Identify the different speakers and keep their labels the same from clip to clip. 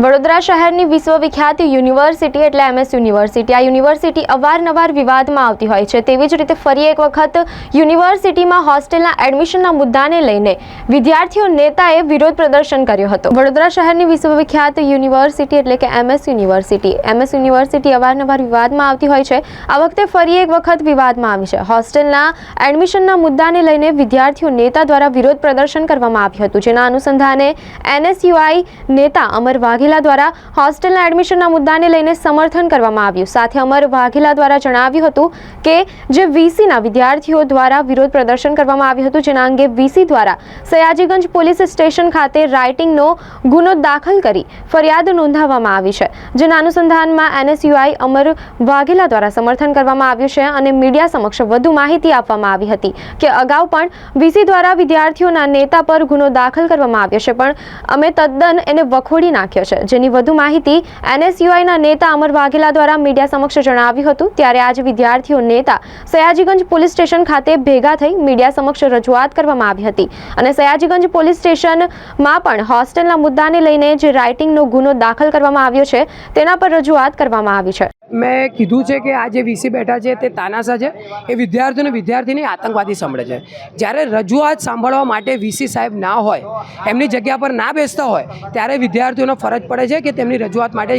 Speaker 1: વડોદરા શહેરની વિશ્વવિખ્યાત યુનિવર્સિટી એટલે MS university આ યુનિવર્સિટી અવારનવાર વિવાદમાં આવતી હોય છે। તેવી જ રીતે ફરી એક વખત યુનિવર્સિટીમાં હોસ્ટેલના એડમિશનના મુદ્દાને લઈને વિદ્યાર્થીઓ નેતાએ વિરોધ પ્રદર્શન કર્યો હતો। વડોદરા શહેરની વિશ્વવિખ્યાત યુનિવર્સિટી એટલે કે MS યુનિવર્સિટી અવારનવાર વિવાદમાં આવતી હોય છે। આ વખતે ફરી એક વખત વિવાદમાં આવી છે। હોસ્ટેલના એડમિશનના મુદ્દાને લઈને વિદ્યાર્થીઓ નેતા દ્વારા વિરોધ પ્રદર્શન કરવામાં આવ્યું હતું, જેના અનુસંધાને NSUI નેતા અમર વાઘેલા દ્વારા હોસ્ટેલના એડમિશનના મુદ્દાને લઈને સમર્થન કરવામાં આવ્યું। સાથે અમર વાઘેલા દ્વારા જણાવ્યું હતું કે જે VCના વિદ્યાર્થીઓ દ્વારા વિરોધ પ્રદર્શન કરવામાં આવ્યું હતું, જેના અંગે VC દ્વારા સયાજીગંજ પોલીસ સ્ટેશન ખાતે રાઇટિંગનો ગુનો દાખલ કરી ફરિયાદ નોંધાવવામાં આવી છે, જેના અનુસંધાનમાં NSUI અમર વાઘેલા દ્વારા સમર્થન કરવામાં આવ્યું છે અને મીડિયા સમક્ષ વધુ માહિતી આપવામાં આવી હતી કે અગાઉ પણ VC દ્વારા વિદ્યાર્થીઓના નેતા પર ગુનો દાખલ કરવામાં આવ્યો છે, પણ અમે તદ્દન એને વખોડી નાખ્યો છે। જેની વધુ માહિતી NSUIના નેતા અમર વાઘેલા દ્વારા મીડિયા સમક્ષ જણાવ્યું હતું। ત્યારે આજે વિદ્યાર્થીઓ નેતા સયાજીગંજ પોલીસ સ્ટેશન ખાતે ભેગા થઈ મીડિયા સમક્ષ રજૂઆત કરવામાં આવી હતી અને સયાજીગંજ પોલીસ સ્ટેશનમાં પણ હોસ્ટેલના મુદ્દાને લઈને જે રાઇટિંગનો ગુનો દાખલ કરવામાં આવ્યો છે તેના પર રજૂઆત કરવામાં આવી છે।
Speaker 2: મેં કીધું છે કે આ જે VC બેઠા છે તે તાનાશા છે, એ વિદ્યાર્થીઓને વિદ્યાર્થીની આતંકવાદી સાંભળે છે। જ્યારે રજૂઆત સાંભળવા માટે VC સાહેબ ના હોય, એમની જગ્યા પર ના બેસતા હોય, ત્યારે વિદ્યાર્થીઓનો ફરજ પડે છે કે તેમની રજૂઆત માટે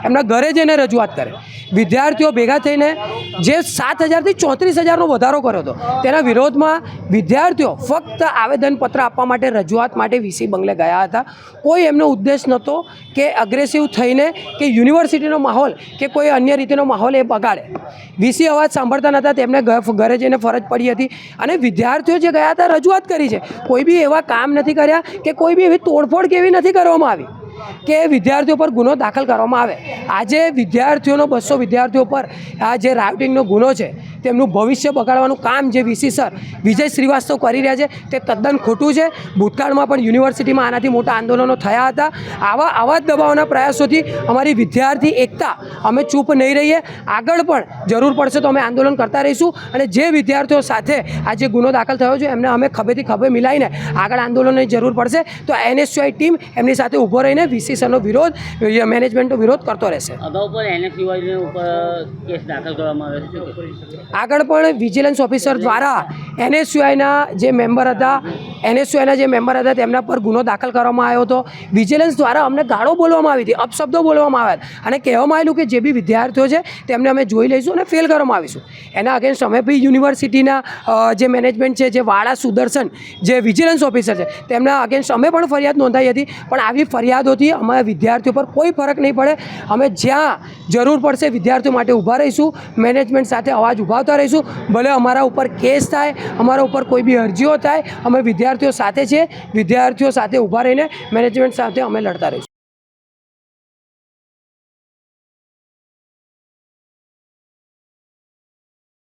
Speaker 2: એમના ઘરે જઈને રજૂઆત કરે। વિદ્યાર્થીઓ ભેગા થઈને જે 7,000થી 34,000નો વધારો કર્યો હતો તેના વિરોધમાં વિદ્યાર્થીઓ ફક્ત આવેદનપત્ર આપવા માટે રજૂઆત માટે VC બંગલે ગયા હતા। કોઈ એમનો ઉદ્દેશ નહોતો કે અગ્રેસિવ થઈને કે યુનિવર્સિટીનો માહોલ કે કોઈ અન્ય રીતેનો માહોલ એ બગાડે। VC અવાજ સાંભળતા નહોતા, તેમને ઘરે જઈને ફરજ પડી હતી અને વિદ્યાર્થીઓ જે ગયા હતા રજૂઆત કરી છે। કોઈ બી એવા કામ નથી કર્યા કે કોઈ બી એવી તોડફોડ કેવી નથી કરવામાં આવી કે વિદ્યાર્થીઓ પર ગુનો દાખલ કરવામાં આવે। આજે વિદ્યાર્થીઓનો 200 વિદ્યાર્થીઓ પર આ જે રાઇટિંગનો ગુનો છે તેમનું ભવિષ્ય બગાડવાનું કામ જે VC સર વિજય શ્રીવાસ્તવ કરી રહ્યા છે તે તદ્દન ખોટું છે। ભૂતકાળમાં પણ યુનિવર્સિટીમાં આનાથી મોટા આંદોલનો થયા હતા। આવા જ દબાવવાના પ્રયાસોથી અમારી વિદ્યાર્થી એકતા અમે ચૂપ નહીં રહીએ। આગળ પણ જરૂર પડશે તો અમે આંદોલન કરતા રહીશું અને જે વિદ્યાર્થીઓ સાથે આ જે ગુનો દાખલ થયો છે એમને અમે ખભેથી ખભે મિલાઈને આગળ આંદોલનની જરૂર પડશે તો NSUI ટીમ એમની સાથે ઊભો રહીને VC સરનો વિરોધ, મેનેજમેન્ટનો વિરોધ કરતો રહેશે।
Speaker 3: અગાઉ પણ NSUI ઉપર કેસ દાખલ કરવામાં આવ્યો છે।
Speaker 2: આગળ પણ વિજિલન્સ ઓફિસર દ્વારા NSUIના જે મેમ્બર હતા તેમના પર ગુનો દાખલ કરવામાં આવ્યો હતો। વિજિલન્સ દ્વારા અમને ગાળો બોલવામાં આવી હતી, અપશબ્દો બોલવામાં આવ્યા અને કહેવામાં આવેલું કે જે બી વિદ્યાર્થીઓ છે તેમને અમે જોઈ લઈશું અને ફેલ કરવામાં આવીશું। એના અગેન્સ્ટ અમે બી યુનિવર્સિટીના જે મેનેજમેન્ટ છે, જે વાળા સુદર્શન જે વિજિલન્સ ઓફિસર છે તેમના અગેન્સ્ટ અમે પણ ફરિયાદ નોંધાઈ હતી, પણ આવી ફરિયાદોથી અમારા વિદ્યાર્થીઓ પર કોઈ ફરક નહીં પડે। અમે જ્યાં જરૂર પડશે વિદ્યાર્થીઓ માટે ઊભા રહીશું, મેનેજમેન્ટ સાથે અવાજ ઉઠાવતા રહીશું। ભલે અમારા ઉપર કેસ થાય, અમારા ઉપર કોઈ બી અરજીઓ થાય, અમે વિદ્યાર્થીઓ સાથે છીએ। વિદ્યાર્થીઓ સાથે ઊભા રહીને મેનેજમેન્ટ સાથે અમે લડતા રહીશું।